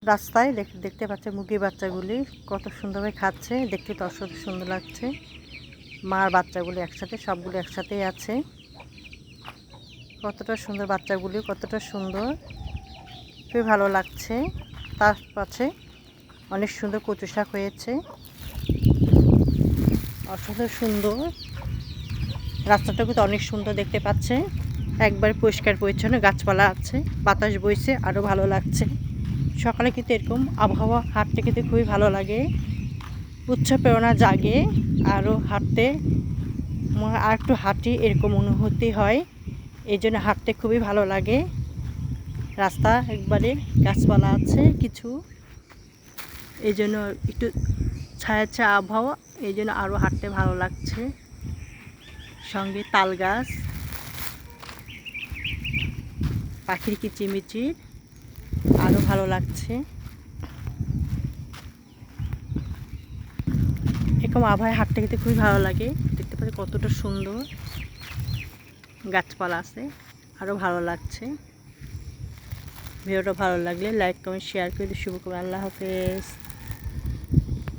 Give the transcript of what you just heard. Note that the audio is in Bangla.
রাস্তায় দেখতে পাচ্ছে মুরগির বাচ্চাগুলি কত সুন্দরভাবে খাচ্ছে, দেখতে তো অসম্ভব সুন্দর লাগছে। মার বাচ্চাগুলি একসাথে, সবগুলো একসাথেই আছে। কতটা সুন্দর বাচ্চাগুলি, কতটা সুন্দর, খুবই ভালো লাগছে। তার পাশে অনেক সুন্দর কচু শাক হয়েছে, অসম্ভব সুন্দর। রাস্তাটা কিন্তু অনেক সুন্দর দেখতে পাচ্ছে, একবার পরিষ্কার পরিচ্ছন্ন, গাছপালা আছে, বাতাস বইছে, আরও ভালো লাগছে। সকালে কিন্তু এরকম আবহাওয়া হাঁটতে কিন্তু খুবই ভালো লাগে, উৎসাহ প্রেরণা জাগে, আরও হাঁটতে আর একটু হাঁটি এরকম অনুভূতি হয়। এই জন্য হাঁটতে খুবই ভালো লাগে। রাস্তা একবারে গাছপালা আছে কিছু, এই জন্য একটু ছায়া ছায়া আবহাওয়া, এই জন্য আরও হাঁটতে ভালো লাগছে। সঙ্গে তাল গাছ, পাখির কিচিমিচির, আরও ভালো লাগছে। এরকম আবহাওয়ায় হাঁটতে খেতে খুবই ভালো লাগে। দেখতে পাচ্ছি কতটা সুন্দর গাছপালা আছে, আরও ভালো লাগছে। ভিডিওটা ভালো লাগলে লাইক কমেন্ট শেয়ার করে শুভ করুন। আল্লাহ হাফেজ।